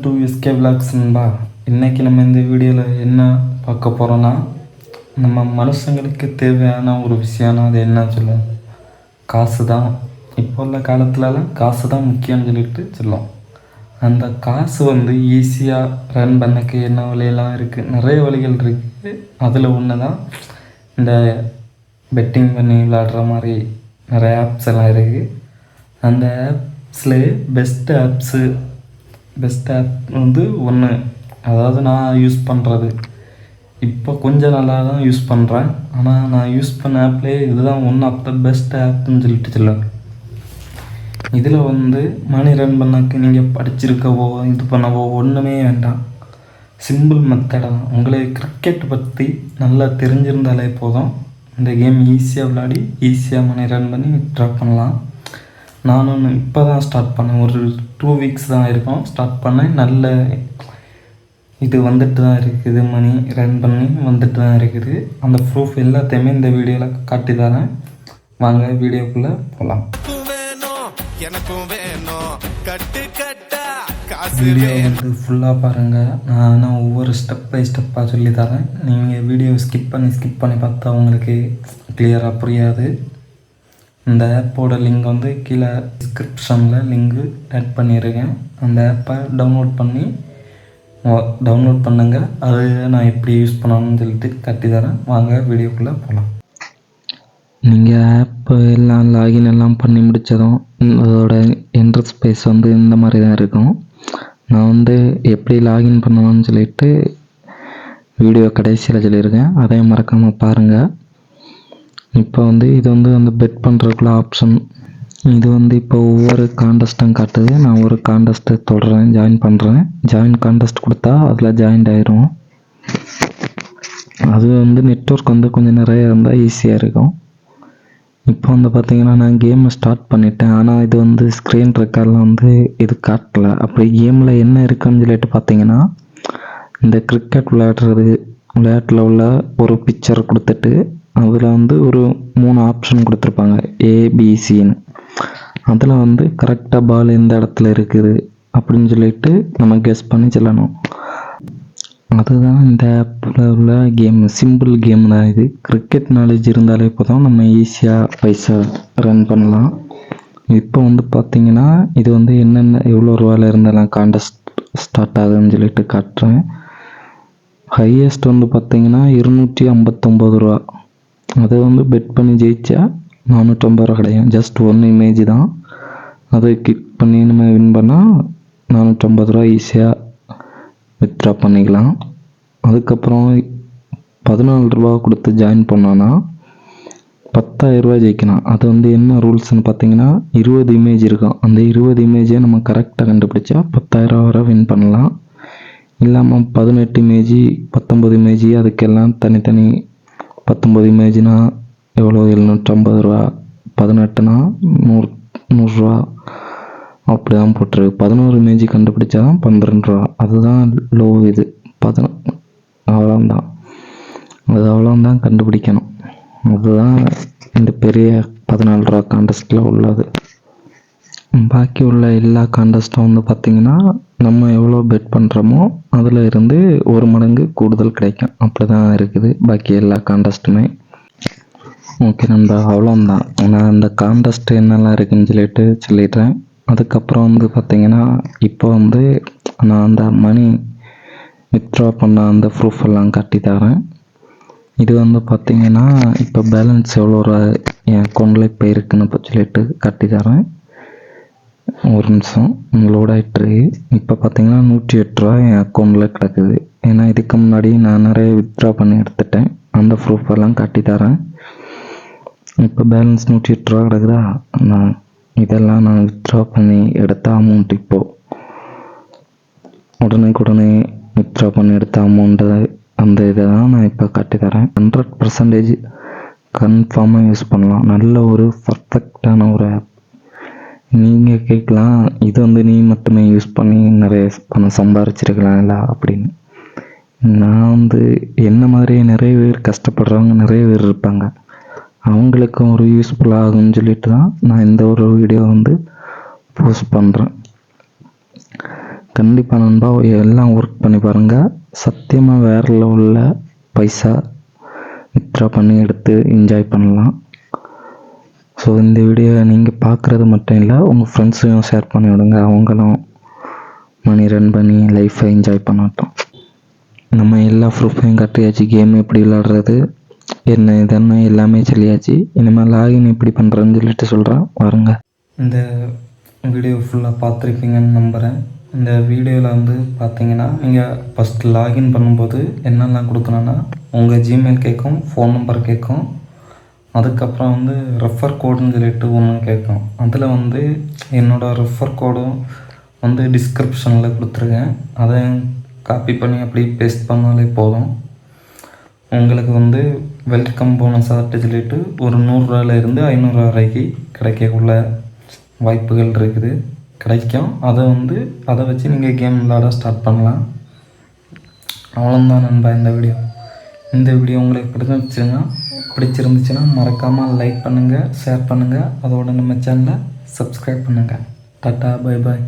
To SK vlogs நண்பா. இன்றைக்கி நம்ம இந்த வீடியோவில் என்ன பார்க்க போகிறோன்னா, நம்ம மனுஷங்களுக்கு தேவையான ஒரு விஷயம்னா அது என்ன சொல்லுவோம், காசு தான். இப்போ உள்ள காலத்துலலாம் காசு தான் முக்கியம்னு சொல்லிட்டு சொல்லுவோம். அந்த காசு ஈஸியாக ரன் பண்ணக்கு என்ன வழியெல்லாம் இருக்குது, நிறைய வழிகள் இருக்குது. அதில் ஒன்று தான் இந்த பெட்டிங் பண்ணி விளையாடுற மாதிரி நிறைய ஆப்ஸ் எல்லாம் இருக்குது. அந்த ஆப்ஸ்லேயே பெஸ்ட் ஆப் ஒன்று, அதாவது நான் யூஸ் பண்ணுறது இப்போ கொஞ்சம் நல்லா தான் யூஸ் பண்ணுறேன். ஆனால் நான் யூஸ் பண்ண ஆப்லேயே இதுதான் ஒன் ஆஃப் த பெஸ்ட் ஆப்னு சொல்லிட்டு சொல்லுவேன். இதில் மணி ரன் பண்ணக்கு நீங்கள் படிச்சிருக்கவோ இது பண்ணவோ ஒன்றுமே வேண்டாம். சிம்பிள் மெத்தடாக உங்களுக்கு கிரிக்கெட் பற்றி நல்லா தெரிஞ்சிருந்தாலே போதும். இந்த கேம் ஈஸியாக விளையாடி ஈஸியாக மணி ரன் பண்ணி வித்ட்ரா பண்ணலாம். நானும் இப்போ தான் ஸ்டார்ட் பண்ணேன், ஒரு 2 வீக்ஸ் தான் இருக்கும் ஸ்டார்ட் பண்ணேன். நல்ல இது வந்துட்டு தான் இருக்குது, மணி ரன் பண்ணி வந்துட்டு தான் இருக்குது. அந்த ப்ரூஃப் எல்லாத்தையுமே இந்த வீடியோவில் காட்டி தரேன். வாங்க வீடியோக்குள்ளே போகலாம். வீடியோ ஃபுல்லாக பாருங்கள். நான் ஒவ்வொரு ஸ்டெப் பை ஸ்டெப்பாக சொல்லி தரேன். நீங்கள் வீடியோ ஸ்கிப் பண்ணி பார்த்தா உங்களுக்கு கிளியராக புரியாது. இந்த ஆப்போட லிங்க் கீழே டிஸ்கிரிப்ஷனில் லிங்கு ஆட் பண்ணியிருக்கேன். அந்த ஆப்பை டவுன்லோட் பண்ணுங்க. அது நான் எப்படி யூஸ் பண்ணணும்னு சொல்லிட்டு கட்டி தரேன். வாங்க வீடியோக்குள்ளே போகலாம். நீங்கள் ஆப்பு எல்லாம் லாகின் எல்லாம் பண்ணி முடித்ததும் அதோட இன்டர்ஃபேஸ் இந்த மாதிரி தான் இருக்கும். நான் எப்படி லாகின் பண்ணணும்னு சொல்லிட்டு வீடியோ கடைசியில் சொல்லியிருக்கேன். அதையும் மறக்காமல் பாருங்கள். இப்போ இது அந்த பெட் பண்ணுறதுக்குள்ள ஆப்ஷன். இது இப்போ ஒவ்வொரு கான்டெஸ்ட்டும் காட்டுது. நான் ஒரு கான்டெஸ்ட்டை தொடர்றேன், ஜாயின் பண்ணுறேன். ஜாயின் கான்டெஸ்ட் கொடுத்தா அதில் ஜாயின்ட் ஆயிரும். அது நெட்வொர்க் கொஞ்சம் நிறைய இருந்தால் ஈஸியாக இருக்கும். இப்போ பார்த்தீங்கன்னா நான் கேமை ஸ்டார்ட் பண்ணிட்டேன். ஆனால் இது ஸ்க்ரீன் ரெக்கார்டில் இது காட்டலை. அப்படி கேமில் என்ன இருக்குன்னு சொல்லிட்டு பார்த்தீங்கன்னா, இந்த கிரிக்கெட் விளையாட்டில் உள்ள ஒரு பிக்சர் கொடுத்துட்டு அதில் ஒரு 3 ஆப்ஷன் கொடுத்துருப்பாங்க, ஏபிசின்னு. அதில் கரெக்டாக பால் எந்த இடத்துல இருக்குது அப்படின்னு சொல்லிட்டு நம்ம கெஸ் பண்ணி சொல்லணும். அதுதான் இந்த ஆப்பில் உள்ள கேம். சிம்பிள் கேம் தான் இது. கிரிக்கெட் நாலேஜ் இருந்தாலே இப்போதான் நம்ம ஈஸியாக பைசா ரன் பண்ணலாம். இப்போ பார்த்தீங்கன்னா இது என்னென்ன எவ்வளோ ரூபாயில் இருந்தாலும் கான்டெஸ்ட் ஸ்டார்ட் ஆகுதுன்னு சொல்லிட்டு காட்டுறேன். ஹையஸ்ட் பார்த்தீங்கன்னா 259 ரூபா. அதை பெட் பண்ணி ஜெயிச்சா 450 ரூபா கிடைக்கும். ஜஸ்ட் 1 இமேஜ் தான். அதை கிளிக் பண்ணி நம்ம வின் பண்ணால் 450 ரூபா ஈஸியாக வித்ட்ரா பண்ணிக்கலாம். அதுக்கப்புறம் 14 ரூபா கொடுத்து ஜாயின் பண்ணோன்னா 10,000 ரூபா ஜெயிக்கலாம். அது என்ன ரூல்ஸ்னு பார்த்தீங்கன்னா, 20 இமேஜ் இருக்கும். அந்த 20 இமேஜை நம்ம கரெக்டாக கண்டுபிடிச்சா 10,000 ரூபா வரை வின் பண்ணலாம். இல்லாமல் 18 இமேஜ் 19 இமேஜ் அதுக்கெல்லாம் தனித்தனி. 19 இமேஜ்னா எவ்வளோ, 750 ரூபா. 18னா 100 ரூபா அப்படி தான் போட்டிருக்கு. 11 இமேஜ் கண்டுபிடிச்சா தான் 12 ரூபா. அதுதான் லோ. இது அவ்வளோந்தான். அது அவ்வளோந்தான் கண்டுபிடிக்கணும். அதுதான் இந்த பெரிய 14 ரூபா கான்டெஸ்ட்டில் உள்ளது. பாக்கி உள்ள எல்லா கான்டெஸ்ட்டும் பார்த்திங்கன்னா, நம்ம எவ்வளோ பெட் பண்ணுறோமோ அதில் இருந்து 1 மடங்கு கூடுதல் கிடைக்கும். அப்படி தான் இருக்குது பாக்கி எல்லா கான்டெஸ்ட்டுமே. ஓகே நண்பா, அவ்வளோந்தான். நான் அந்த கான்டெஸ்ட் என்னெல்லாம் இருக்குதுன்னு சொல்லிடுறேன். அதுக்கப்புறம் பார்த்திங்கன்னா, இப்போ நான் அந்த மணி வித்ட்ரா பண்ண அந்த ப்ரூஃப் எல்லாம் காட்டி தரேன். இது பார்த்திங்கன்னா, இப்போ பேலன்ஸ் எவ்வளோ என் அக்கௌண்ட்டில் இப்போ இருக்குன்னு சொல்லிட்டு காட்டி தரேன். ஒரு நிமிஷம் லோட் ஆகிட்டுருக்கு. இப்போ பார்த்தீங்கன்னா 108 ரூபா என் அக்கௌண்ட்டில் கிடக்குது. ஏன்னா இதுக்கு முன்னாடி நான் நிறைய வித்ட்ரா பண்ணி எடுத்துட்டேன். அந்த ப்ரூஃப் எல்லாம் காட்டி தரேன். இப்போ பேலன்ஸ் 108 ரூபா கிடக்குதா. இதெல்லாம் நான் வித்ட்ரா பண்ணி எடுத்த அமௌண்ட். இப்போது உடனே வித்ட்ரா பண்ணி எடுத்த அமௌண்ட்டு அந்த இதை தான் நான் இப்போ காட்டி தரேன். 100% கன்ஃபார்மாக யூஸ் பண்ணலாம். நல்ல ஒரு பர்ஃபெக்டான ஒரு ஆப். நீங்கள் கேட்கலாம், இது நீ மட்டுமே யூஸ் பண்ணி நிறைய பணம் சம்பாரிச்சிருக்கலாம் இல்லை அப்படின்னு. நான் என்ன மாதிரியே நிறைய பேர் கஷ்டப்படுறவங்க நிறைய பேர் இருப்பாங்க. அவங்களுக்கும் ஒரு யூஸ்ஃபுல்லாக ஆகும்னு சொல்லிட்டு தான் நான் இந்த ஒரு வீடியோ போஸ்ட் பண்ணுறேன். கண்டிப்பாக நண்பா எல்லாம் ஒர்க் பண்ணி பாருங்கள். சத்தியமாக வேறு லெவலில் பைசா வித்ட்ரா பண்ணி எடுத்து என்ஜாய் பண்ணலாம். ஸோ இந்த வீடியோவை நீங்கள் பார்க்குறது மட்டும் இல்லை, உங்கள் ஃப்ரெண்ட்ஸையும் ஷேர் பண்ணி விடுங்க. அவங்களும் மணி ரன் பண்ணி லைஃப்பை என்ஜாய் பண்ணட்டும். நம்ம எல்லா ப்ரூஃபையும் கட்டியாச்சு. கேம் எப்படி விளாடுறது என்ன இதென்ன எல்லாமே சொல்லியாச்சு. இனிமேல் லாகின் எப்படி பண்ணுறதுன்னு சொல்லிட்டு சொல்கிறேன் வாருங்க. இந்த வீடியோ ஃபுல்லாக பார்த்துருப்பீங்கன்னு நம்புகிறேன். இந்த வீடியோவில் வந்து பார்த்தீங்கன்னா நீங்கள் ஃபஸ்ட்டு லாகின் பண்ணும்போது என்னெல்லாம் கொடுக்கணுன்னா உங்கள் ஜிமெயில் கேட்கும், ஃபோன் நம்பர் கேட்கும், அதுக்கப்புறம் வந்து ரெஃபர் கோடுன்னு சொல்லிட்டு ஒன்று கேட்கும். அதில் வந்து என்னோடய ரெஃபர் கோடும் வந்து டிஸ்கிரிப்ஷனில் கொடுத்துருக்கேன். அதை காப்பி பண்ணி அப்படியே பேஸ்ட் பண்ணாலே போதும். உங்களுக்கு வந்து வெல்கம் போனஸாக சொல்லிட்டு ஒரு 100 ரூபாயிலிருந்து 500 ரூபா வரைக்கும் கிடைக்கக்குள்ள வாய்ப்புகள் இருக்குது, கிடைக்கும். அதை வச்சு நீங்கள் கேம் விளாட ஸ்டார்ட் பண்ணலாம். அவ்வளோதான் நண்பா இந்த வீடியோ உங்களுக்கு பிடிச்சிருந்துச்சுன்னா மறக்காமல் லைக் பண்ணுங்கள், ஷேர் பண்ணுங்கள், அதோட நம்ம சேனலை சப்ஸ்கிரைப் பண்ணுங்கள். Tata, bye bye.